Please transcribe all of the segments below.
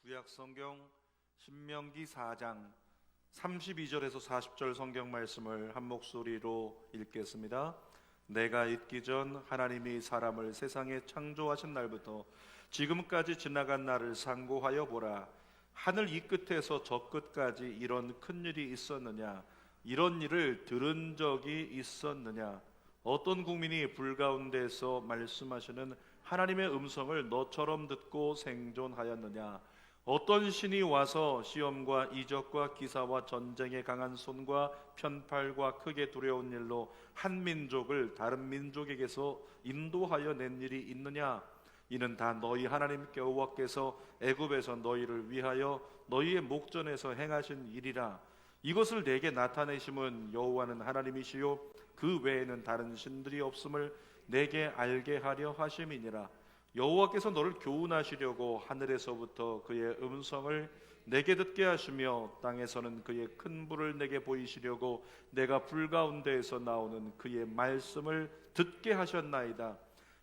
구약 성경 신명기 4장 32절에서 40절 성경 말씀을 한 목소리로 읽겠습니다. 내가 있기 전 하나님이 사람을 세상에 창조하신 날부터 지금까지 지나간 날을 상고하여 보라. 하늘 이 끝에서 저 끝까지 이런 큰 일이 있었느냐? 이런 일을 들은 적이 있었느냐? 어떤 국민이 불 가운데서 말씀하시는 하나님의 음성을 너처럼 듣고 생존하였느냐? 어떤 신이 와서 시험과 이적과 기사와 전쟁의 강한 손과 편팔과 크게 두려운 일로 한 민족을 다른 민족에게서 인도하여 낸 일이 있느냐? 이는 다 너희 하나님 여호와께서 애굽에서 너희를 위하여 너희의 목전에서 행하신 일이라. 이것을 내게 나타내심은 여호와는 하나님이시요 그 외에는 다른 신들이 없음을 내게 알게 하려 하심이니라. 여호와께서 너를 교훈하시려고 하늘에서부터 그의 음성을 내게 듣게 하시며 땅에서는 그의 큰 불을 내게 보이시려고 내가 불 가운데에서 나오는 그의 말씀을 듣게 하셨나이다.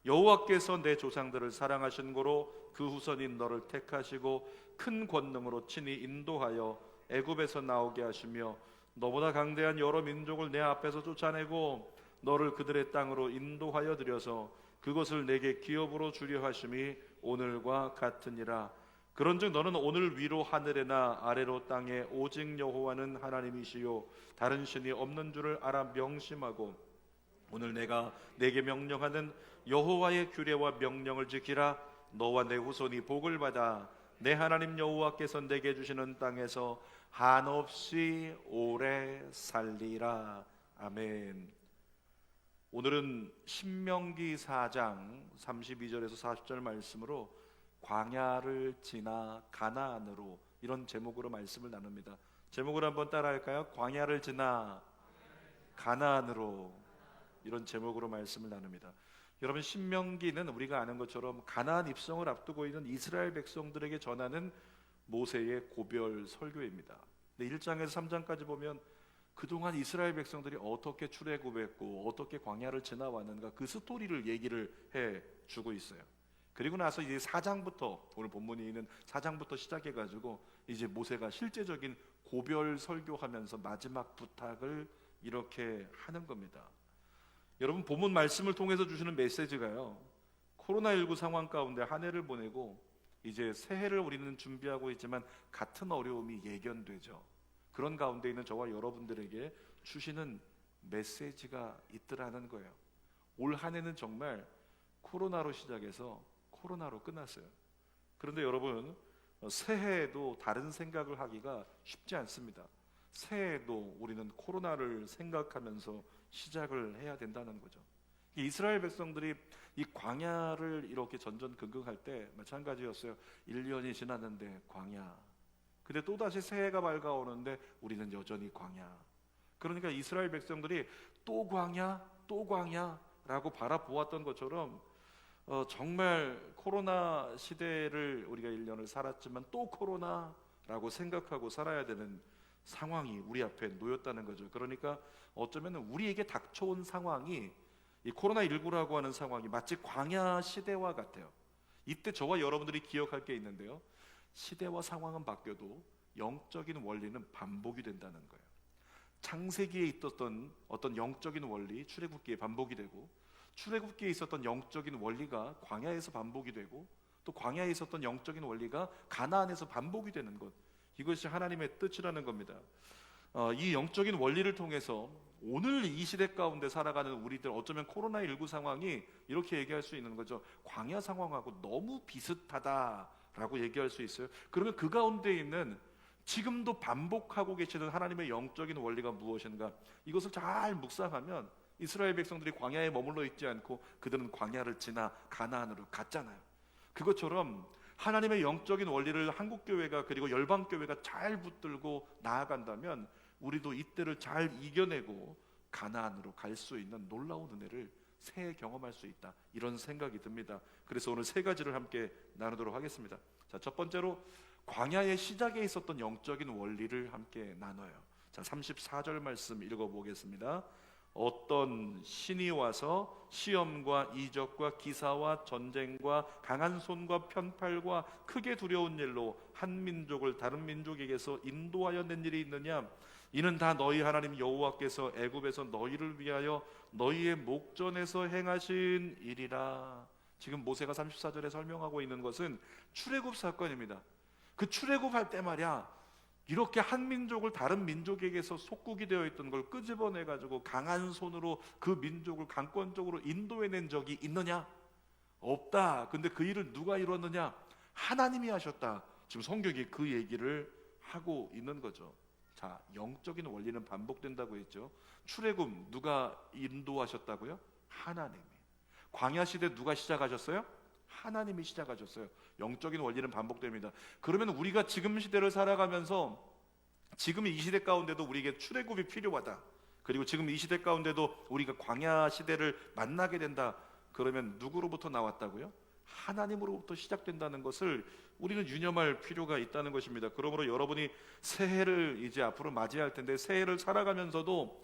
여호와께서 내 조상들을 사랑하신 고로 그 후손인 너를 택하시고 큰 권능으로 친히 인도하여 애굽에서 나오게 하시며 너보다 강대한 여러 민족을 내 앞에서 쫓아내고 너를 그들의 땅으로 인도하여 들여서 그것을 내게 기업으로 주려 하심이 오늘과 같으니라. 그런즉 너는 오늘 위로 하늘에나 아래로 땅에 오직 여호와는 하나님이시요 다른 신이 없는 줄을 알아 명심하고 오늘 내가 내게 명령하는 여호와의 규례와 명령을 지키라. 너와 내 후손이 복을 받아 내 하나님 여호와께서 내게 주시는 땅에서 한없이 오래 살리라. 아멘. 오늘은 신명기 4장 32절에서 40절 말씀으로 광야를 지나 가나안으로, 이런 제목으로 말씀을 나눕니다. 제목을 한번 따라할까요? 광야를 지나 가나안으로, 이런 제목으로 말씀을 나눕니다. 여러분, 신명기는 우리가 아는 것처럼 가나안 입성을 앞두고 있는 이스라엘 백성들에게 전하는 모세의 고별 설교입니다. 1장에서 3장까지 보면 그동안 이스라엘 백성들이 어떻게 출애굽했고 어떻게 광야를 지나왔는가, 그 스토리를 얘기를 해주고 있어요. 그리고 나서 이제 4장부터, 오늘 본문이 있는 4장부터 시작해가지고 이제 모세가 실제적인 고별 설교하면서 마지막 부탁을 이렇게 하는 겁니다. 여러분, 본문 말씀을 통해서 주시는 메시지가요, 코로나19 상황 가운데 한 해를 보내고 이제 새해를 우리는 준비하고 있지만 같은 어려움이 예견되죠. 그런 가운데 있는 저와 여러분들에게 주시는 메시지가 있더라는 거예요. 올 한 해는 정말 코로나로 시작해서 코로나로 끝났어요. 그런데 여러분, 새해에도 다른 생각을 하기가 쉽지 않습니다. 새해에도 우리는 코로나를 생각하면서 시작을 해야 된다는 거죠. 이스라엘 백성들이 이 광야를 이렇게 전전긍긍할 때 마찬가지였어요. 1년이 지났는데 광야. 근데 또다시 새해가 밝아오는데 우리는 여전히 광야. 그러니까 이스라엘 백성들이 또 광야, 또 광야라고 바라보았던 것처럼 정말 코로나 시대를 우리가 1년을 살았지만 또 코로나라고 생각하고 살아야 되는 상황이 우리 앞에 놓였다는 거죠. 그러니까 어쩌면 우리에게 닥쳐온 상황이, 이 코로나19라고 하는 상황이 마치 광야 시대와 같아요. 이때 저와 여러분들이 기억할 게 있는데요, 시대와 상황은 바뀌어도 영적인 원리는 반복이 된다는 거예요. 창세기에 있었던 어떤 영적인 원리, 출애굽기에 반복이 되고, 출애굽기에 있었던 영적인 원리가 광야에서 반복이 되고, 또 광야에 있었던 영적인 원리가 가나안에서 반복이 되는 것, 이것이 하나님의 뜻이라는 겁니다. 이 영적인 원리를 통해서 오늘 이 시대 가운데 살아가는 우리들, 어쩌면 코로나19 상황이 이렇게 얘기할 수 있는 거죠. 광야 상황하고 너무 비슷하다라고 얘기할 수 있어요. 그러면 그 가운데 있는 지금도 반복하고 계시는 하나님의 영적인 원리가 무엇인가, 이것을 잘 묵상하면 이스라엘 백성들이 광야에 머물러 있지 않고 그들은 광야를 지나 가나안으로 갔잖아요. 그것처럼 하나님의 영적인 원리를 한국교회가, 그리고 열방교회가 잘 붙들고 나아간다면 우리도 이때를 잘 이겨내고 가나안으로 갈 수 있는 놀라운 은혜를 새해 경험할 수 있다, 이런 생각이 듭니다. 그래서 오늘 세 가지를 함께 나누도록 하겠습니다. 자, 첫 번째로 광야의 시작에 있었던 영적인 원리를 함께 나눠요. 자, 34절 말씀 읽어보겠습니다. 어떤 신이 와서 시험과 이적과 기사와 전쟁과 강한 손과 편팔과 크게 두려운 일로 한 민족을 다른 민족에게서 인도하여 낸 일이 있느냐? 이는 다 너희 하나님 여호와께서 애굽에서 너희를 위하여 너희의 목전에서 행하신 일이라. 지금 모세가 34절에 설명하고 있는 것은 출애굽 사건입니다. 그 출애굽할 때 말이야, 이렇게 한 민족을 다른 민족에게서 속국이 되어 있던 걸 끄집어내 가지고 강한 손으로 그 민족을 강권적으로 인도해낸 적이 있느냐? 없다. 근데 그 일을 누가 이뤘느냐? 하나님이 하셨다. 지금 성경이 그 얘기를 하고 있는 거죠. 자, 영적인 원리는 반복된다고 했죠. 출애굽 누가 인도하셨다고요? 하나님이. 광야 시대 누가 시작하셨어요? 하나님이 시작하셨어요. 영적인 원리는 반복됩니다. 그러면 우리가 지금 시대를 살아가면서 지금 이 시대 가운데도 우리에게 출애굽이 필요하다. 그리고 지금 이 시대 가운데도 우리가 광야 시대를 만나게 된다. 그러면 누구로부터 나왔다고요? 하나님으로부터 시작된다는 것을 우리는 유념할 필요가 있다는 것입니다. 그러므로 여러분이 새해를 이제 앞으로 맞이할 텐데, 새해를 살아가면서도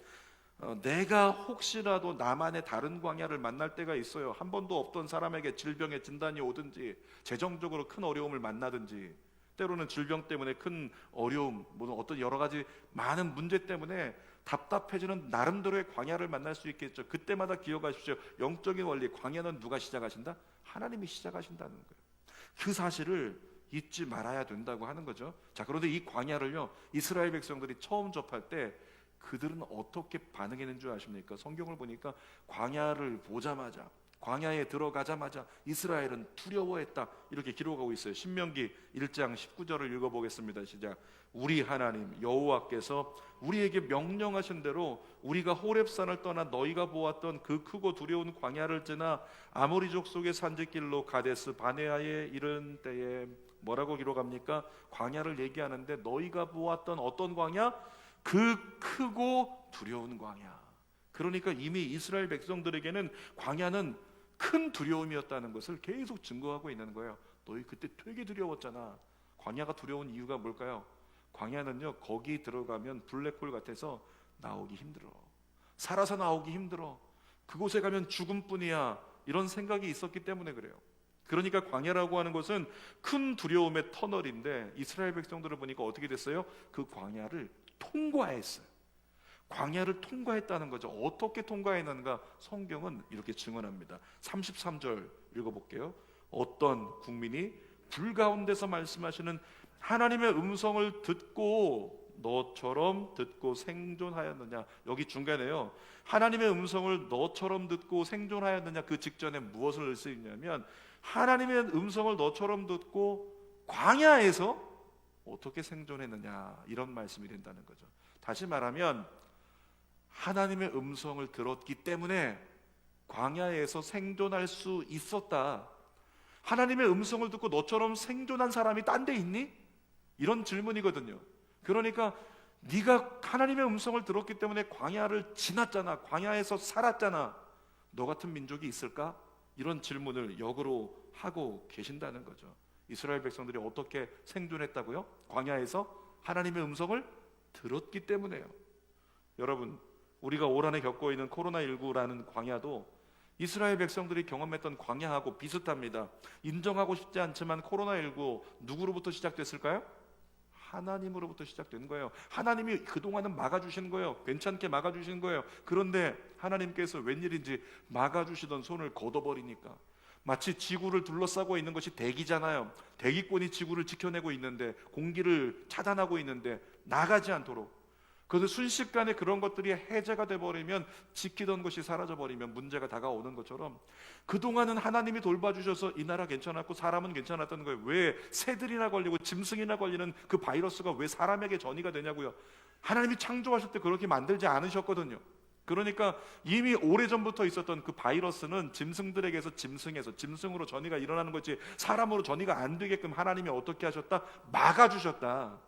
내가 혹시라도 나만의 다른 광야를 만날 때가 있어요. 한 번도 없던 사람에게 질병의 진단이 오든지, 재정적으로 큰 어려움을 만나든지, 때로는 질병 때문에 큰 어려움, 어떤 여러 가지 많은 문제 때문에 답답해지는 나름대로의 광야를 만날 수 있겠죠. 그때마다 기억하십시오. 영적인 원리, 광야는 누가 시작하신다? 하나님이 시작하신다는 거예요. 그 사실을 잊지 말아야 된다고 하는 거죠. 자, 그런데 이 광야를요, 이스라엘 백성들이 처음 접할 때 그들은 어떻게 반응했는 줄 아십니까? 성경을 보니까 광야를 보자마자, 광야에 들어가자마자 이스라엘은 두려워했다, 이렇게 기록하고 있어요. 신명기 1장 19절을 읽어보겠습니다. 시작. 우리 하나님 여호와께서 우리에게 명령하신 대로 우리가 호렙산을 떠나 너희가 보았던 그 크고 두려운 광야를 지나 아모리 족속의 산지길로 가데스 바네아에 이른 때에, 뭐라고 기록합니까? 광야를 얘기하는데 너희가 보았던 어떤 광야? 그 크고 두려운 광야. 그러니까 이미 이스라엘 백성들에게는 광야는 큰 두려움이었다는 것을 계속 증거하고 있는 거예요. 너희 그때 되게 두려웠잖아. 광야가 두려운 이유가 뭘까요? 광야는요, 거기 들어가면 블랙홀 같아서 나오기 힘들어. 살아서 나오기 힘들어. 그곳에 가면 죽음뿐이야. 이런 생각이 있었기 때문에 그래요. 그러니까 광야라고 하는 것은 큰 두려움의 터널인데, 이스라엘 백성들을 보니까 어떻게 됐어요? 그 광야를 통과했어요. 광야를 통과했다는 거죠. 어떻게 통과했는가? 성경은 이렇게 증언합니다. 33절 읽어볼게요. 어떤 국민이 불 가운데서 말씀하시는 하나님의 음성을 듣고 너처럼 듣고 생존하였느냐. 여기 중간에요, 하나님의 음성을 너처럼 듣고 생존하였느냐, 그 직전에 무엇을 넣을 수 있냐면, 하나님의 음성을 너처럼 듣고 광야에서 어떻게 생존했느냐, 이런 말씀이 된다는 거죠. 다시 말하면 하나님의 음성을 들었기 때문에 광야에서 생존할 수 있었다. 하나님의 음성을 듣고 너처럼 생존한 사람이 딴 데 있니? 이런 질문이거든요. 그러니까 네가 하나님의 음성을 들었기 때문에 광야를 지났잖아, 광야에서 살았잖아, 너 같은 민족이 있을까? 이런 질문을 역으로 하고 계신다는 거죠. 이스라엘 백성들이 어떻게 생존했다고요? 광야에서 하나님의 음성을 들었기 때문에요. 여러분, 우리가 올 한해 겪고 있는 코로나19라는 광야도 이스라엘 백성들이 경험했던 광야하고 비슷합니다. 인정하고 싶지 않지만 코로나19 누구로부터 시작됐을까요? 하나님으로부터 시작된 거예요. 하나님이 그동안은 막아주신 거예요. 괜찮게 막아주신 거예요. 그런데 하나님께서 웬일인지 막아주시던 손을 걷어버리니까, 마치 지구를 둘러싸고 있는 것이 대기잖아요. 대기권이 지구를 지켜내고 있는데, 공기를 차단하고 있는데 나가지 않도록, 그래서 순식간에 그런 것들이 해제가 돼버리면, 지키던 것이 사라져버리면 문제가 다가오는 것처럼, 그동안은 하나님이 돌봐주셔서 이 나라 괜찮았고 사람은 괜찮았던 거예요. 왜 새들이나 걸리고 짐승이나 걸리는 그 바이러스가 왜 사람에게 전이가 되냐고요. 하나님이 창조하실 때 그렇게 만들지 않으셨거든요. 그러니까 이미 오래전부터 있었던 그 바이러스는 짐승들에게서 짐승으로 전이가 일어나는 거지, 사람으로 전이가 안 되게끔 하나님이 어떻게 하셨다? 막아주셨다.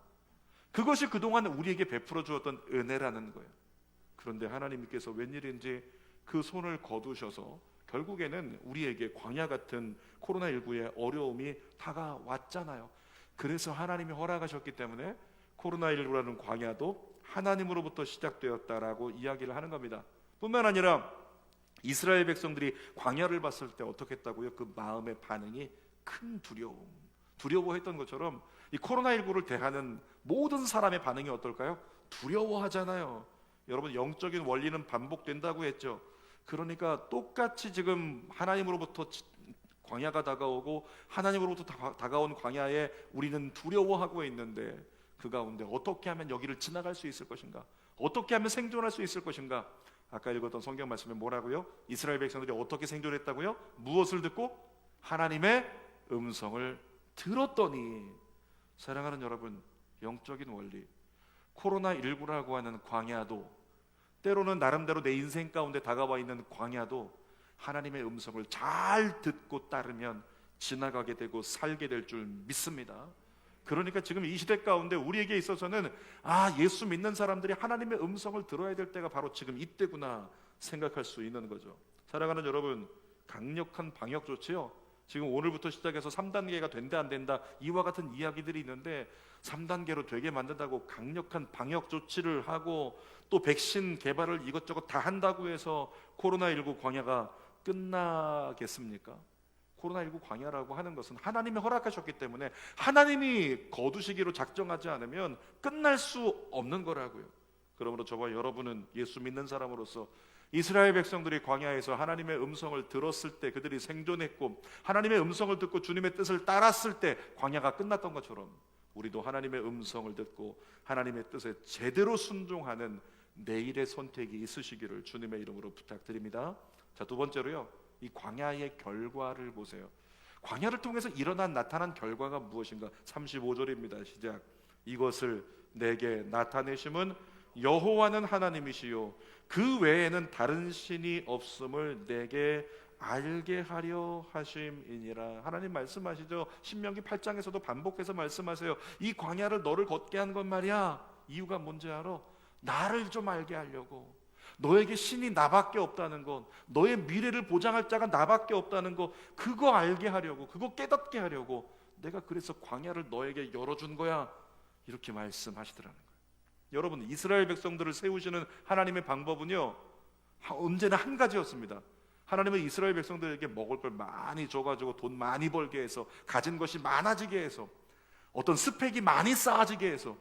그것이 그동안 우리에게 베풀어 주었던 은혜라는 거예요. 그런데 하나님께서 웬일인지 그 손을 거두셔서 결국에는 우리에게 광야 같은 코로나19의 어려움이 다가왔잖아요. 그래서 하나님이 허락하셨기 때문에 코로나19라는 광야도 하나님으로부터 시작되었다라고 이야기를 하는 겁니다. 뿐만 아니라 이스라엘 백성들이 광야를 봤을 때 어떻게 했다고요? 그 마음의 반응이 큰 두려워했던 것처럼 이 코로나19를 대하는 모든 사람의 반응이 어떨까요? 두려워하잖아요. 여러분, 영적인 원리는 반복된다고 했죠. 그러니까 똑같이 지금 하나님으로부터 광야가 다가오고 하나님으로부터 다가온 광야에 우리는 두려워하고 있는데, 그 가운데 어떻게 하면 여기를 지나갈 수 있을 것인가? 어떻게 하면 생존할 수 있을 것인가? 아까 읽었던 성경 말씀에 뭐라고요? 이스라엘 백성들이 어떻게 생존했다고요? 무엇을 듣고? 하나님의 음성을 들었더니. 사랑하는 여러분, 영적인 원리, 코로나19라고 하는 광야도, 때로는 나름대로 내 인생 가운데 다가와 있는 광야도 하나님의 음성을 잘 듣고 따르면 지나가게 되고 살게 될 줄 믿습니다. 그러니까 지금 이 시대 가운데 우리에게 있어서는 예수 믿는 사람들이 하나님의 음성을 들어야 될 때가 바로 지금 이때구나 생각할 수 있는 거죠. 사랑하는 여러분, 강력한 방역 조치요, 지금 오늘부터 시작해서 3단계가 된다 안 된다 이와 같은 이야기들이 있는데, 3단계로 되게 만든다고 강력한 방역 조치를 하고 또 백신 개발을 이것저것 다 한다고 해서 코로나19 광야가 끝나겠습니까? 코로나19 광야라고 하는 것은 하나님이 허락하셨기 때문에 하나님이 거두시기로 작정하지 않으면 끝날 수 없는 거라고요. 그러므로 저와 여러분은 예수 믿는 사람으로서 이스라엘 백성들이 광야에서 하나님의 음성을 들었을 때 그들이 생존했고, 하나님의 음성을 듣고 주님의 뜻을 따랐을 때 광야가 끝났던 것처럼 우리도 하나님의 음성을 듣고 하나님의 뜻에 제대로 순종하는 내일의 선택이 있으시기를 주님의 이름으로 부탁드립니다. 자, 두 번째로요, 이 광야의 결과를 보세요. 광야를 통해서 나타난 결과가 무엇인가? 35절입니다. 시작. 이것을 내게 나타내심은 여호와는 하나님이시요 그 외에는 다른 신이 없음을 내게 알게 하려 하심이니라. 하나님 말씀하시죠. 신명기 8장에서도 반복해서 말씀하세요. 이 광야를 너를 걷게 한 건 말이야. 이유가 뭔지 알아? 나를 좀 알게 하려고. 너에게 신이 나밖에 없다는 것, 너의 미래를 보장할 자가 나밖에 없다는 것, 그거 알게 하려고, 그거 깨닫게 하려고 내가 그래서 광야를 너에게 열어준 거야, 이렇게 말씀하시더라는 거예요. 여러분, 이스라엘 백성들을 세우시는 하나님의 방법은요, 언제나 한 가지였습니다. 하나님은 이스라엘 백성들에게 먹을 걸 많이 줘가지고 돈 많이 벌게 해서, 가진 것이 많아지게 해서, 어떤 스펙이 많이 쌓아지게 해서,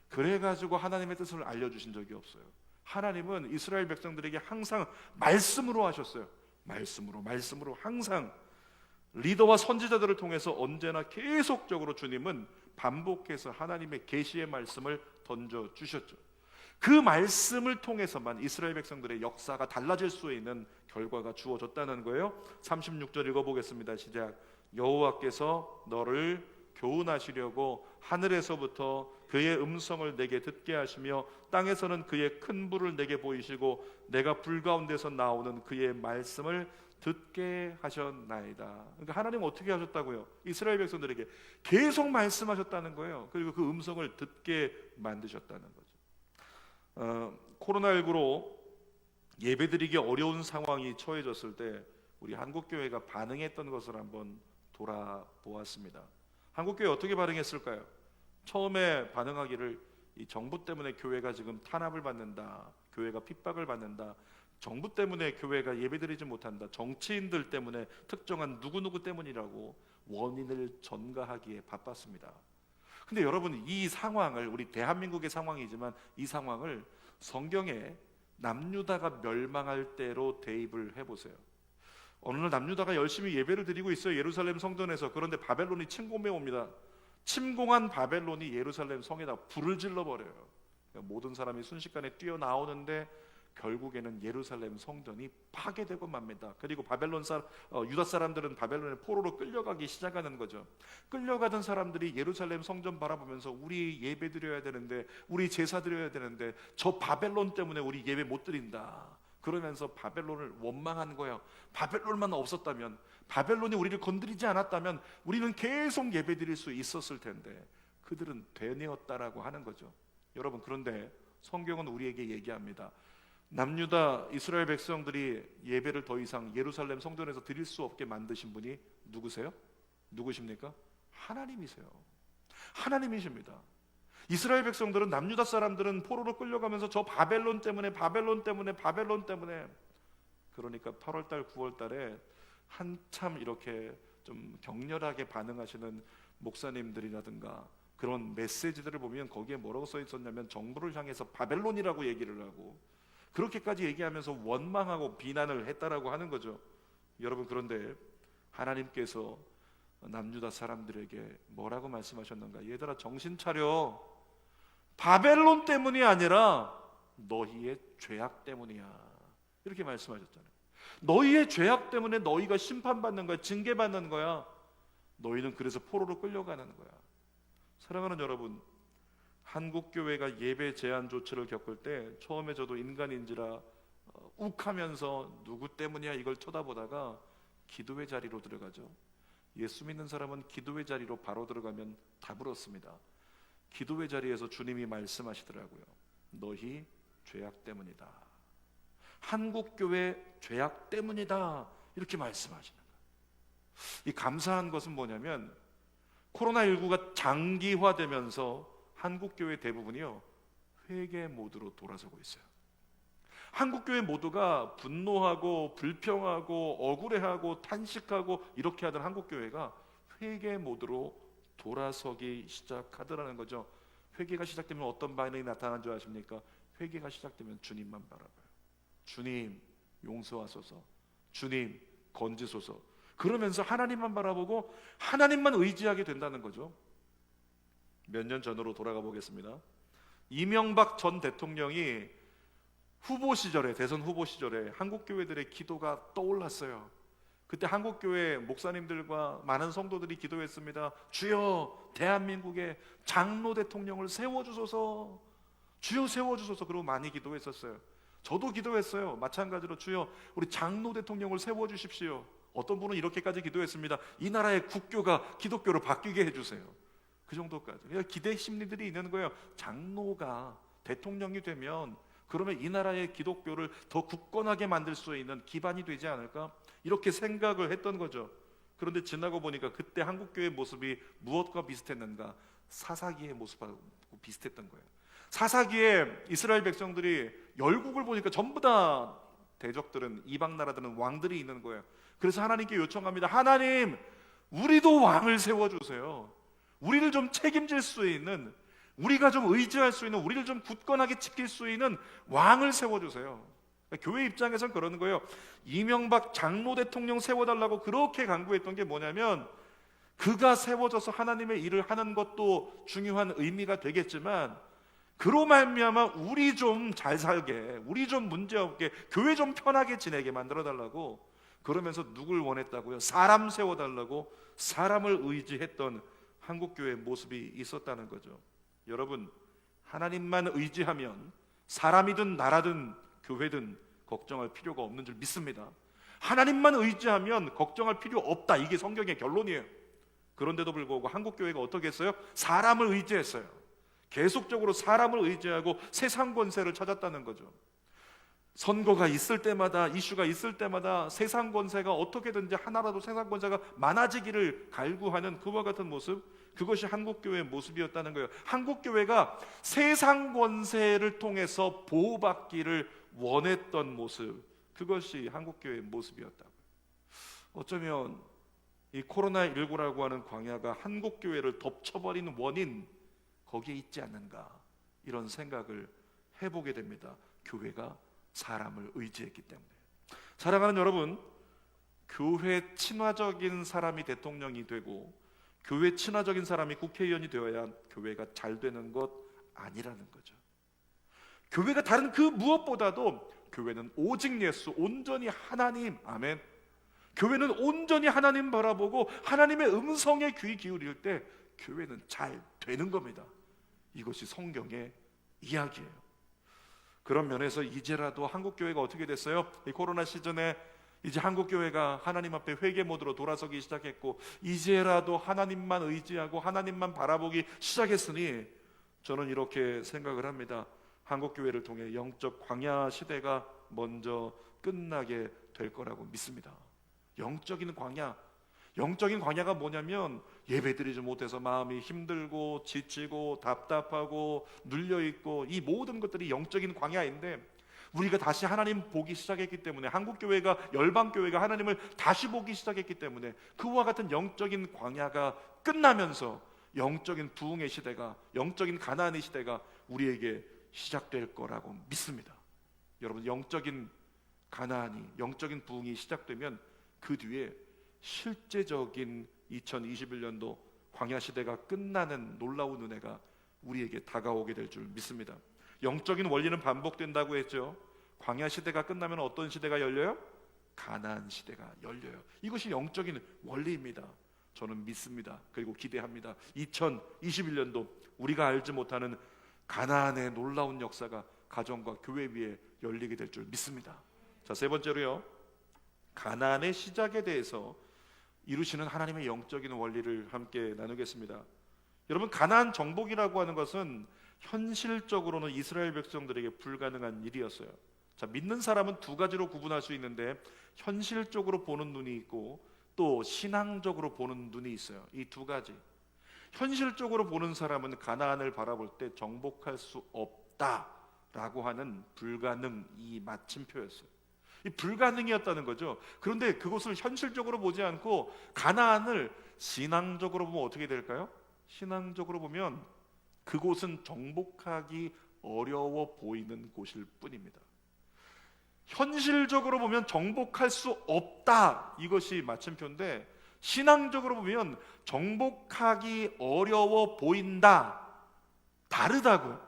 그래가지고 하나님의 뜻을 알려주신 적이 없어요. 하나님은 이스라엘 백성들에게 항상 말씀으로 하셨어요. 말씀으로 항상 리더와 선지자들을 통해서 언제나 계속적으로 주님은 반복해서 하나님의 계시의 말씀을 던져주셨죠. 그 말씀을 통해서만 이스라엘 백성들의 역사가 달라질 수 있는 결과가 주어졌다는 거예요. 36절 읽어보겠습니다. 시작. 여호와께서 너를 교훈하시려고 하늘에서부터 그의 음성을 내게 듣게 하시며 땅에서는 그의 큰 불을 내게 보이시고 내가 불 가운데서 나오는 그의 말씀을 듣게 하셨나이다. 그러니까 하나님은 어떻게 하셨다고요? 이스라엘 백성들에게 계속 말씀하셨다는 거예요. 그리고 그 음성을 듣게 만드셨다는 거죠. 코로나19로 예배드리기 어려운 상황이 처해졌을 때 우리 한국교회가 반응했던 것을 한번 돌아보았습니다. 한국교회 어떻게 반응했을까요? 처음에 반응하기를 이 정부 때문에 교회가 지금 탄압을 받는다, 교회가 핍박을 받는다, 정부 때문에 교회가 예배드리지 못한다, 정치인들 때문에, 특정한 누구누구 때문이라고 원인을 전가하기에 바빴습니다. 근데 여러분, 이 상황을, 우리 대한민국의 상황이지만 이 상황을 성경에 남유다가 멸망할 때로 대입을 해보세요. 어느 날 남유다가 열심히 예배를 드리고 있어요, 예루살렘 성전에서. 그런데 바벨론이 침공해 옵니다. 침공한 바벨론이 예루살렘 성에다 불을 질러버려요. 모든 사람이 순식간에 뛰어나오는데 결국에는 예루살렘 성전이 파괴되고 맙니다. 그리고 유다 사람들은 바벨론의 포로로 끌려가기 시작하는 거죠. 끌려가던 사람들이 예루살렘 성전 바라보면서 우리 예배 드려야 되는데, 우리 제사 드려야 되는데 저 바벨론 때문에 우리 예배 못 드린다, 그러면서 바벨론을 원망한 거예요. 바벨론만 없었다면, 바벨론이 우리를 건드리지 않았다면 우리는 계속 예배 드릴 수 있었을 텐데 그들은 되뇌었다라고 하는 거죠. 여러분, 그런데 성경은 우리에게 얘기합니다. 남유다 이스라엘 백성들이 예배를 더 이상 예루살렘 성전에서 드릴 수 없게 만드신 분이 누구세요? 누구십니까? 하나님이세요. 하나님이십니다. 이스라엘 백성들은 남유다 사람들은 포로로 끌려가면서 저 바벨론 때문에 그러니까 8월달 9월달에 한참 이렇게 좀 격렬하게 반응하시는 목사님들이라든가 그런 메시지들을 보면 거기에 뭐라고 써 있었냐면 정부를 향해서 바벨론이라고 얘기를 하고 그렇게까지 얘기하면서 원망하고 비난을 했다라고 하는 거죠. 여러분, 그런데 하나님께서 남유다 사람들에게 뭐라고 말씀하셨는가? 얘들아, 정신 차려. 바벨론 때문이 아니라 너희의 죄악 때문이야. 이렇게 말씀하셨잖아요. 너희의 죄악 때문에 너희가 심판받는 거야. 징계받는 거야. 너희는 그래서 포로로 끌려가는 거야. 사랑하는 여러분, 한국교회가 예배 제한 조치를 겪을 때 처음에 저도 인간인지라 욱하면서 누구 때문이야 이걸 쳐다보다가 기도의 자리로 들어가죠. 예수 믿는 사람은 기도의 자리로 바로 들어가면 답을 얻습니다. 기도의 자리에서 주님이 말씀하시더라고요. 너희 죄악 때문이다. 한국교회 죄악 때문이다. 이렇게 말씀하시는 거예요. 이 감사한 것은 뭐냐면 코로나19가 장기화되면서 한국교회 대부분이요 회개 모드로 돌아서고 있어요. 한국교회 모두가 분노하고 불평하고 억울해하고 탄식하고 이렇게 하던 한국교회가 회개 모드로 돌아서기 시작하더라는 거죠. 회개가 시작되면 어떤 반응이 나타나는 줄 아십니까? 회개가 시작되면 주님만 바라봐요. 주님 용서하소서, 주님 건지소서. 그러면서 하나님만 바라보고 하나님만 의지하게 된다는 거죠. 몇 년 전으로 돌아가 보겠습니다. 이명박 전 대통령이 후보 시절에, 대선 후보 시절에 한국교회들의 기도가 떠올랐어요. 그때 한국교회 목사님들과 많은 성도들이 기도했습니다. 주여, 대한민국의 장로 대통령을 세워주소서, 주여 세워주소서. 그리고 많이 기도했었어요. 저도 기도했어요. 마찬가지로 주여 우리 장로 대통령을 세워주십시오. 어떤 분은 이렇게까지 기도했습니다. 이 나라의 국교가 기독교로 바뀌게 해주세요. 그 정도까지. 기대 심리들이 있는 거예요. 장로가 대통령이 되면 그러면 이 나라의 기독교를 더 굳건하게 만들 수 있는 기반이 되지 않을까? 이렇게 생각을 했던 거죠. 그런데 지나고 보니까 그때 한국교회의 모습이 무엇과 비슷했는가? 사사기의 모습하고 비슷했던 거예요. 사사기에 이스라엘 백성들이 열국을 보니까 전부 다 대적들은, 이방 나라들은 왕들이 있는 거예요. 그래서 하나님께 요청합니다. 하나님, 우리도 왕을 세워주세요. 우리를 좀 책임질 수 있는, 우리가 좀 의지할 수 있는, 우리를 좀 굳건하게 지킬 수 있는 왕을 세워주세요. 교회 입장에서는 그러는 거예요. 이명박 장로 대통령 세워달라고 그렇게 간구했던 게 뭐냐면, 그가 세워져서 하나님의 일을 하는 것도 중요한 의미가 되겠지만 그로 말미암아 우리 좀 잘 살게, 우리 좀 문제없게, 교회 좀 편하게 지내게 만들어달라고, 그러면서 누굴 원했다고요? 사람 세워달라고 사람을 의지했던 한국교회의 모습이 있었다는 거죠. 여러분, 하나님만 의지하면 사람이든 나라든 교회든 걱정할 필요가 없는 줄 믿습니다. 하나님만 의지하면 걱정할 필요 없다. 이게 성경의 결론이에요. 그런데도 불구하고 한국교회가 어떻게 했어요? 사람을 의지했어요. 계속적으로 사람을 의지하고 세상 권세를 찾았다는 거죠. 선거가 있을 때마다, 이슈가 있을 때마다 세상 권세가 어떻게든지 하나라도 세상 권세가 많아지기를 갈구하는 그와 같은 모습, 그것이 한국교회의 모습이었다는 거예요. 한국교회가 세상 권세를 통해서 보호받기를 원했던 모습, 그것이 한국교회의 모습이었다고요. 어쩌면 이 코로나19라고 하는 광야가 한국교회를 덮쳐버리는 원인, 거기에 있지 않는가, 이런 생각을 해보게 됩니다. 교회가 사람을 의지했기 때문에. 사랑하는 여러분, 교회 친화적인 사람이 대통령이 되고 교회 친화적인 사람이 국회의원이 되어야 교회가 잘 되는 것 아니라는 거죠. 교회가 다른 그 무엇보다도 교회는 오직 예수, 온전히 하나님, 아멘. 교회는 온전히 하나님 바라보고 하나님의 음성에 귀 기울일 때 교회는 잘 되는 겁니다. 이것이 성경의 이야기예요. 그런 면에서 이제라도 한국교회가 어떻게 됐어요? 이 코로나 시즌에 이제 한국교회가 하나님 앞에 회개 모드로 돌아서기 시작했고, 이제라도 하나님만 의지하고 하나님만 바라보기 시작했으니 저는 이렇게 생각을 합니다. 한국교회를 통해 영적 광야 시대가 먼저 끝나게 될 거라고 믿습니다. 영적인 광야, 영적인 광야가 뭐냐면 예배드리지 못해서 마음이 힘들고 지치고 답답하고 눌려있고, 이 모든 것들이 영적인 광야인데, 우리가 다시 하나님 보기 시작했기 때문에, 한국교회가 열방교회가 하나님을 다시 보기 시작했기 때문에 그와 같은 영적인 광야가 끝나면서 영적인 부흥의 시대가, 영적인 가나안의 시대가 우리에게 시작될 거라고 믿습니다. 여러분, 영적인 가나안이, 영적인 부흥이 시작되면 그 뒤에 실제적인 2021년도 광야 시대가 끝나는 놀라운 은혜가 우리에게 다가오게 될 줄 믿습니다. 영적인 원리는 반복된다고 했죠. 광야 시대가 끝나면 어떤 시대가 열려요? 가나안 시대가 열려요. 이것이 영적인 원리입니다. 저는 믿습니다. 그리고 기대합니다. 2021년도 우리가 알지 못하는 가나안의 놀라운 역사가 가정과 교회 위에 열리게 될 줄 믿습니다. 자, 세 번째로요, 가나안의 시작에 대해서 이루시는 하나님의 영적인 원리를 함께 나누겠습니다. 여러분, 가나안 정복이라고 하는 것은 현실적으로는 이스라엘 백성들에게 불가능한 일이었어요. 자, 믿는 사람은 두 가지로 구분할 수 있는데, 현실적으로 보는 눈이 있고 또 신앙적으로 보는 눈이 있어요. 이 두 가지. 현실적으로 보는 사람은 가나안을 바라볼 때 정복할 수 없다라고 하는 불가능, 이 마침표였어요. 이 불가능이었다는 거죠. 그런데 그것을 현실적으로 보지 않고 가나안을 신앙적으로 보면 어떻게 될까요? 신앙적으로 보면 그곳은 정복하기 어려워 보이는 곳일 뿐입니다. 현실적으로 보면 정복할 수 없다, 이것이 마침표인데, 신앙적으로 보면 정복하기 어려워 보인다, 다르다고요.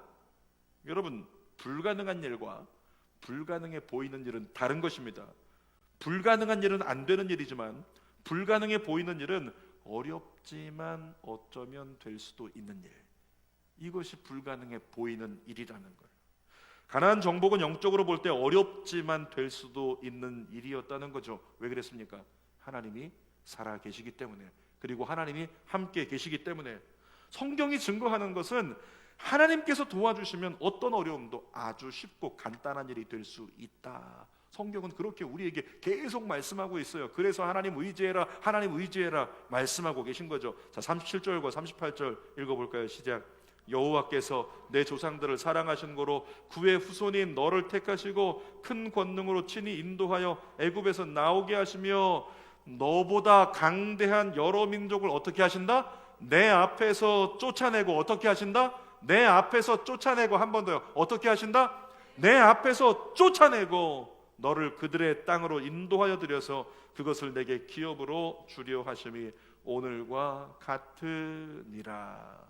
여러분, 불가능한 일과 불가능해 보이는 일은 다른 것입니다. 불가능한 일은 안 되는 일이지만, 불가능해 보이는 일은 어렵지만 어쩌면 될 수도 있는 일, 이것이 불가능해 보이는 일이라는 거예요. 가나안 정복은 영적으로 볼 때 어렵지만 될 수도 있는 일이었다는 거죠. 왜 그랬습니까? 하나님이 살아 계시기 때문에, 그리고 하나님이 함께 계시기 때문에. 성경이 증거하는 것은 하나님께서 도와주시면 어떤 어려움도 아주 쉽고 간단한 일이 될 수 있다. 성경은 그렇게 우리에게 계속 말씀하고 있어요. 그래서 하나님 의지해라, 하나님 의지해라 말씀하고 계신 거죠. 자, 37절과 38절 읽어볼까요? 시작. 여호와께서 내 조상들을 사랑하신 고로 그의 후손인 너를 택하시고 큰 권능으로 친히 인도하여 애굽에서 나오게 하시며, 너보다 강대한 여러 민족을 어떻게 하신다? 내 앞에서 쫓아내고. 어떻게 하신다? 내 앞에서 쫓아내고. 한 번 더요. 어떻게 하신다? 내 앞에서 쫓아내고 너를 그들의 땅으로 인도하여 들여서 그것을 내게 기업으로 주려 하심이 오늘과 같으니라.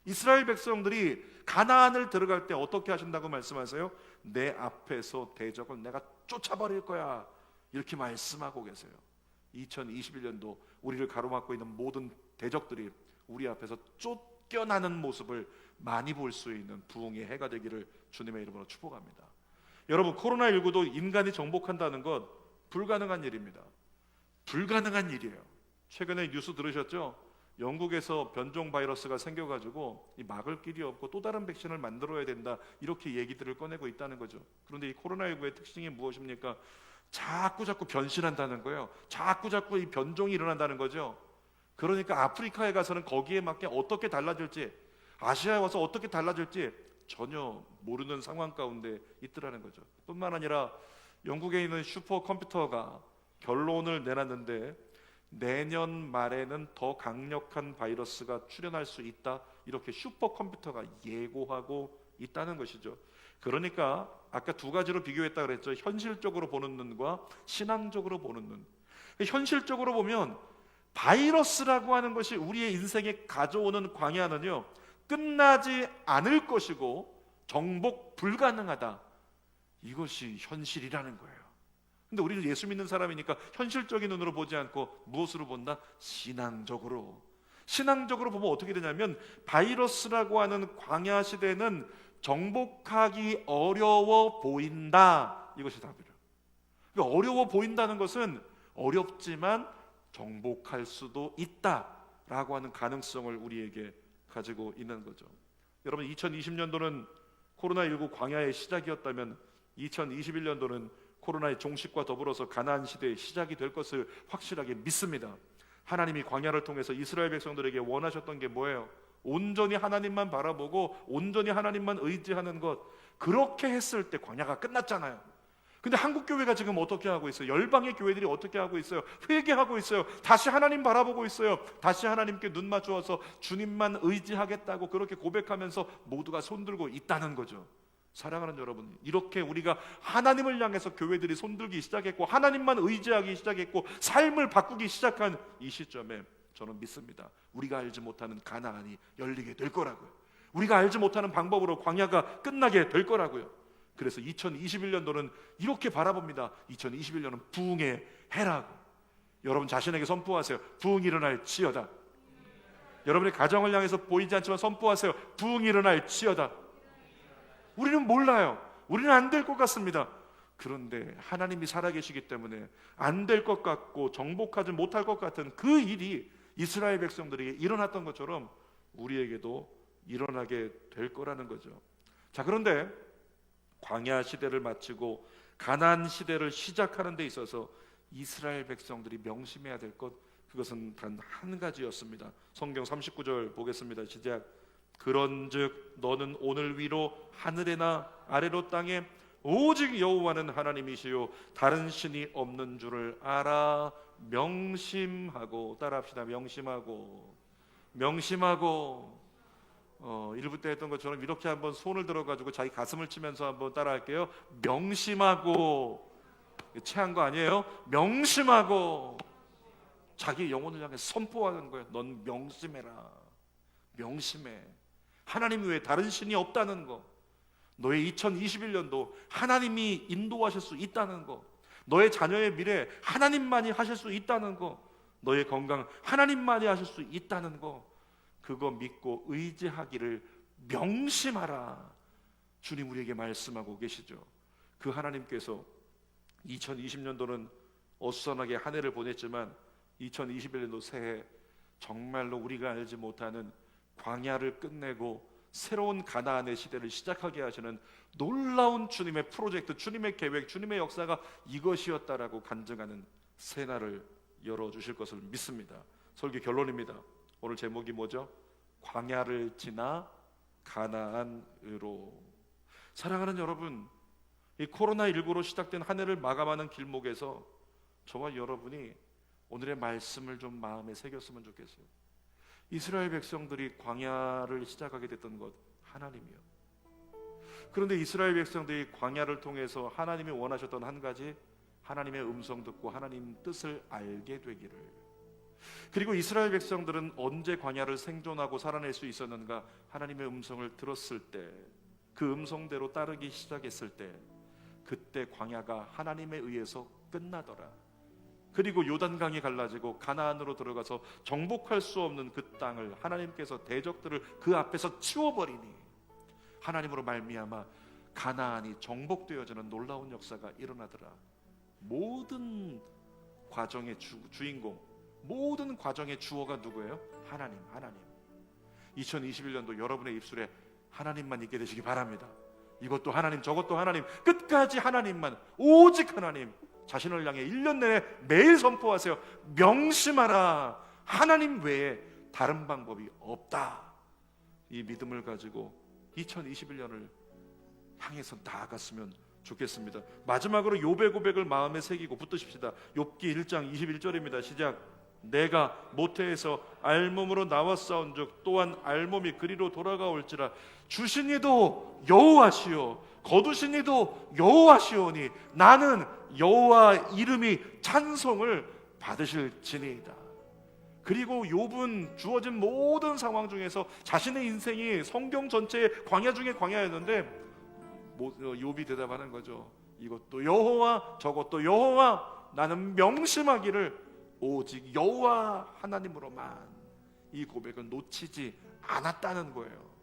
이스라엘 백성들이 가나안을 들어갈 때 어떻게 하신다고 말씀하세요? 내 앞에서 대적을 내가 쫓아버릴 거야, 이렇게 말씀하고 계세요. 2021년도 우리를 가로막고 있는 모든 대적들이 우리 앞에서 쫓겨나는 모습을 많이 볼 수 있는 부흥의 해가 되기를 주님의 이름으로 축복합니다. 여러분, 코로나19도 인간이 정복한다는 것 불가능한 일입니다. 불가능한 일이에요. 최근에 뉴스 들으셨죠? 영국에서 변종 바이러스가 생겨가지고 이 막을 길이 없고 또 다른 백신을 만들어야 된다, 이렇게 얘기들을 꺼내고 있다는 거죠. 그런데 이 코로나19의 특징이 무엇입니까? 자꾸 변신한다는 거예요. 자꾸 이 변종이 일어난다는 거죠. 그러니까 아프리카에 가서는 거기에 맞게 어떻게 달라질지, 아시아에 와서 어떻게 달라질지 전혀 모르는 상황 가운데 있더라는 거죠. 뿐만 아니라 영국에 있는 슈퍼컴퓨터가 결론을 내놨는데, 내년 말에는 더 강력한 바이러스가 출현할 수 있다, 이렇게 슈퍼컴퓨터가 예고하고 있다는 것이죠. 그러니까 아까 두 가지로 비교했다 그랬죠. 현실적으로 보는 눈과 신앙적으로 보는 눈. 현실적으로 보면 바이러스라고 하는 것이 우리의 인생에 가져오는 광야는요, 끝나지 않을 것이고 정복 불가능하다, 이것이 현실이라는 거예요. 근데 우리는 예수 믿는 사람이니까 현실적인 눈으로 보지 않고 무엇으로 본다? 신앙적으로. 신앙적으로 보면 어떻게 되냐면, 바이러스라고 하는 광야 시대는 정복하기 어려워 보인다, 이것이 답이에요. 그러니까 어려워 보인다는 것은 어렵지만 정복할 수도 있다라고 하는 가능성을 우리에게 가지고 있는 거죠. 여러분, 2020년도는 코로나19 광야의 시작이었다면 2021년도는 코로나의 종식과 더불어서 가나안 시대의 시작이 될 것을 확실하게 믿습니다. 하나님이 광야를 통해서 이스라엘 백성들에게 원하셨던 게 뭐예요? 온전히 하나님만 바라보고 온전히 하나님만 의지하는 것. 그렇게 했을 때 광야가 끝났잖아요. 근데 한국 교회가 지금 어떻게 하고 있어요? 열방의 교회들이 어떻게 하고 있어요? 회개하고 있어요. 다시 하나님 바라보고 있어요. 다시 하나님께 눈 맞추어서 주님만 의지하겠다고 그렇게 고백하면서 모두가 손들고 있다는 거죠. 사랑하는 여러분, 이렇게 우리가 하나님을 향해서 교회들이 손들기 시작했고 하나님만 의지하기 시작했고 삶을 바꾸기 시작한 이 시점에 저는 믿습니다. 우리가 알지 못하는 가나안이 열리게 될 거라고요. 우리가 알지 못하는 방법으로 광야가 끝나게 될 거라고요. 그래서 2021년도는 이렇게 바라봅니다. 2021년은 부흥의 해라고. 여러분 자신에게 선포하세요. 부흥이 일어날지어다. 여러분의 가정을 향해서 보이지 않지만 선포하세요. 부흥이 일어날지어다. 우리는 몰라요. 우리는 안 될 것 같습니다. 그런데 하나님이 살아계시기 때문에 안 될 것 같고 정복하지 못할 것 같은 그 일이 이스라엘 백성들에게 일어났던 것처럼 우리에게도 일어나게 될 거라는 거죠. 자, 그런데 광야 시대를 마치고 가나안 시대를 시작하는 데 있어서 이스라엘 백성들이 명심해야 될 것, 그것은 단 한 가지였습니다. 성경 39절 보겠습니다. 시작. 그런즉 너는 오늘 위로 하늘에나 아래로 땅에 오직 여호와는 하나님이시요 다른 신이 없는 줄을 알아 명심하고. 따라합시다. 명심하고. 명심하고. 1부 때 했던 것처럼 이렇게 한번 손을 들어가지고 자기 가슴을 치면서 한번 따라할게요. 명심하고. 체한 거 아니에요? 명심하고. 자기 영혼을 향해 선포하는 거예요. 넌 명심해라. 명심해. 하나님 외에 다른 신이 없다는 거. 너의 2021년도 하나님이 인도하실 수 있다는 거. 너의 자녀의 미래 하나님만이 하실 수 있다는 거. 너의 건강 하나님만이 하실 수 있다는 거. 그거 믿고 의지하기를 명심하라. 주님 우리에게 말씀하고 계시죠. 그 하나님께서 2020년도는 어수선하게 한 해를 보냈지만 2021년도 새해 정말로 우리가 알지 못하는 광야를 끝내고 새로운 가나안의 시대를 시작하게 하시는 놀라운 주님의 프로젝트, 주님의 계획, 주님의 역사가 이것이었다라고 간증하는 새날을 열어주실 것을 믿습니다. 설교 결론입니다. 오늘 제목이 뭐죠? 광야를 지나 가나안으로. 사랑하는 여러분, 이 코로나19로 시작된 한 해를 마감하는 길목에서 저와 여러분이 오늘의 말씀을 좀 마음에 새겼으면 좋겠어요. 이스라엘 백성들이 광야를 시작하게 됐던 것 하나님이요. 그런데 이스라엘 백성들이 광야를 통해서 하나님이 원하셨던 한 가지, 하나님의 음성 듣고 하나님 뜻을 알게 되기를. 그리고 이스라엘 백성들은 언제 광야를 생존하고 살아낼 수 있었는가? 하나님의 음성을 들었을 때, 그 음성대로 따르기 시작했을 때, 그때 광야가 하나님에 의해서 끝나더라. 그리고 요단강이 갈라지고 가나안으로 들어가서 정복할 수 없는 그 땅을 하나님께서 대적들을 그 앞에서 치워버리니 하나님으로 말미암아 가나안이 정복되어지는 놀라운 역사가 일어나더라. 모든 과정의 주인공, 모든 과정의 주어가 누구예요? 하나님. 2021년도 여러분의 입술에 하나님만 있게 되시기 바랍니다. 이것도 하나님, 저것도 하나님, 끝까지 하나님만, 오직 하나님. 자신을 향해 1년 내내 매일 선포하세요. 명심하라. 하나님 외에 다른 방법이 없다. 이 믿음을 가지고 2021년을 향해서 나아갔으면 좋겠습니다. 마지막으로 욥의 고백을 마음에 새기고 붙드십시다. 욥기 1장 21절입니다. 시작. 내가 모태에서 알몸으로 나왔사온즉 또한 알몸이 그리로 돌아가올지라. 주신 이도 여호와시오 거두신 이도 여호와시오니 나는 여호와 이름이 찬송을 받으실지니이다. 그리고 욥은 주어진 모든 상황 중에서 자신의 인생이 성경 전체의 광야 중에 광야였는데 욥이 대답하는 거죠. 이것도 여호와 저것도 여호와, 나는 명심하기를 오직 여호와 하나님으로만. 이 고백은 놓치지 않았다는 거예요.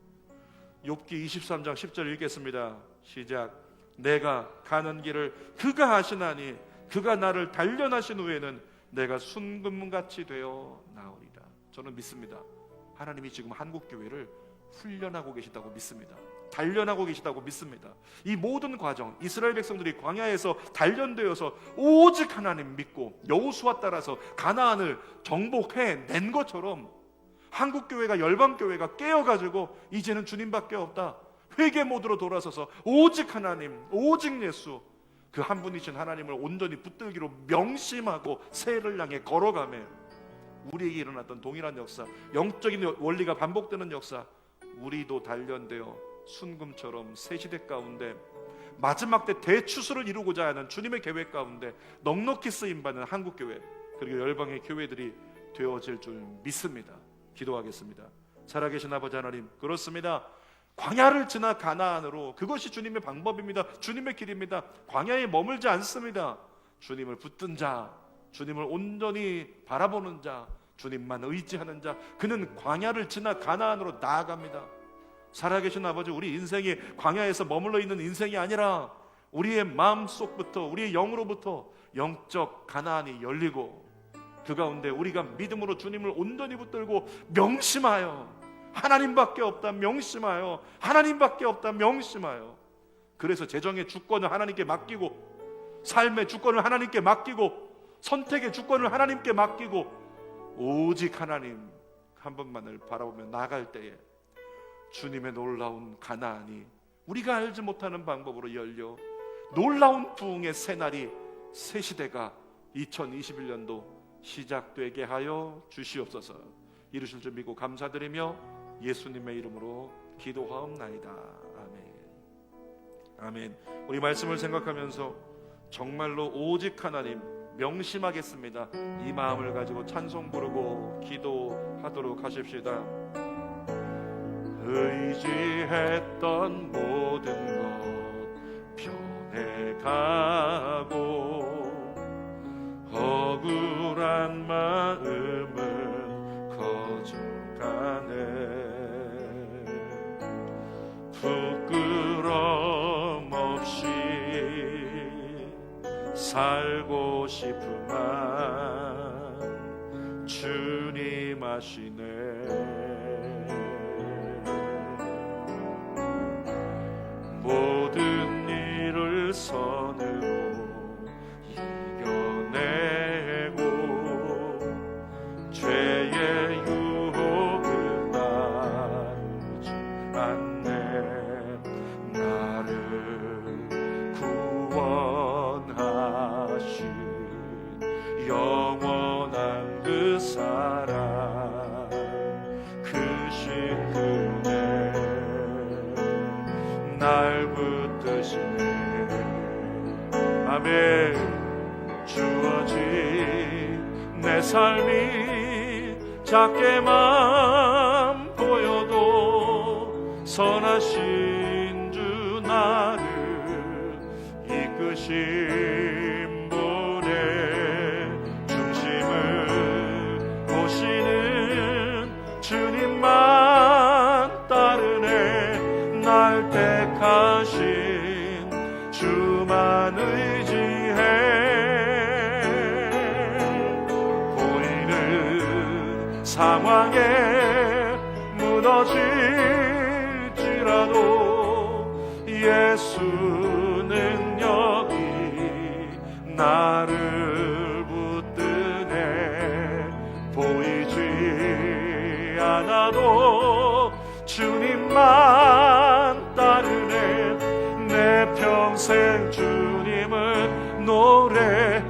욥기 23장 10절 읽겠습니다. 시작. 내가 가는 길을 그가 아시나니 그가 나를 단련하신 후에는 내가 순금같이 되어 나오리라. 저는 믿습니다. 하나님이 지금 한국교회를 훈련하고 계시다고 믿습니다. 단련하고 계시다고 믿습니다. 이 모든 과정, 이스라엘 백성들이 광야에서 단련되어서 오직 하나님 믿고 여호수아 따라서 가나안을 정복해 낸 것처럼 한국교회가, 열방교회가 깨어가지고 이제는 주님밖에 없다, 회개 모드로 돌아서서 오직 하나님, 오직 예수, 그 한 분이신 하나님을 온전히 붙들기로 명심하고 새해를 향해 걸어가며 우리에게 일어났던 동일한 역사, 영적인 원리가 반복되는 역사, 우리도 단련되어 순금처럼 새 시대 가운데 마지막 때 대추수를 이루고자 하는 주님의 계획 가운데 넉넉히 쓰임받는 한국교회, 그리고 열방의 교회들이 되어질 줄 믿습니다. 기도하겠습니다. 살아계신 아버지 하나님, 그렇습니다. 광야를 지나 가나안으로, 그것이 주님의 방법입니다. 주님의 길입니다. 광야에 머물지 않습니다. 주님을 붙든 자, 주님을 온전히 바라보는 자, 주님만 의지하는 자, 그는 광야를 지나 가나안으로 나아갑니다. 살아계신 아버지, 우리 인생이 광야에서 머물러 있는 인생이 아니라 우리의 마음속부터, 우리의 영으로부터 영적 가나안이 열리고 그 가운데 우리가 믿음으로 주님을 온전히 붙들고 명심하여 하나님밖에 없다 명심하여, 하나님밖에 없다 명심하여, 그래서 재정의 주권을 하나님께 맡기고, 삶의 주권을 하나님께 맡기고, 선택의 주권을 하나님께 맡기고 오직 하나님 한 분만을 바라보며 나아갈 때에 주님의 놀라운 가나안이 우리가 알지 못하는 방법으로 열려 놀라운 부흥의 새날이, 새 시대가 2021년도 시작되게 하여 주시옵소서. 이루실 줄 믿고 감사드리며 예수님의 이름으로 기도하옵나이다. 아멘. 아멘. 우리 말씀을 생각하면서 정말로 오직 하나님 명심하겠습니다. 이 마음을 가지고 찬송 부르고 기도하도록 하십시다. 의지했던 모든 것 변해가고 억울한 마음은 커져가네. 부끄럼 없이 살고 싶으만 주님 아시네. 모든 일을 선으로 이겨내고 죄의 유혹은 나르지 않네. 나를 구원하신 영원한 그 사랑, 크신 그네 날 붙드시네. 아멘. 주어진 내 삶이 작게만 보여도 선하신 주 나를 이끄신 분의 중심을 보시는 주님만 따르네. 날 택하신 주만 의지해. 보이는 상황에 무너질지라도 예수는 여기 나를 붙드네. 보이지 않아도 주님만 따르네. 내 평생 주님을 노래하리라.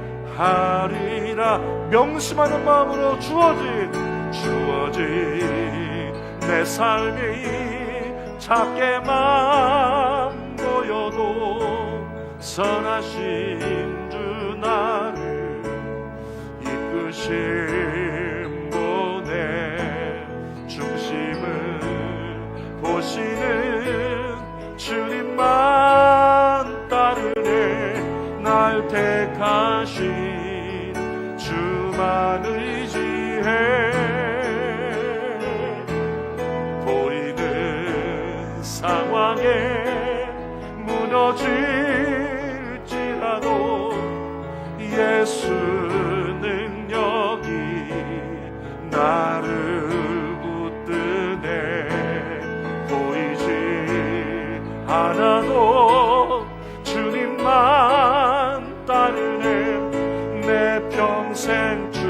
명심하는 마음으로 주어진 내 삶이 작게만 보여도 선하신 주 나를 이끄신 분의 중심을 보시는 주님만 따르네. 날 택하신 주만 의지해. 보이는 상황에 무너질지라도 예수는 여기 나를 붙드네. 평생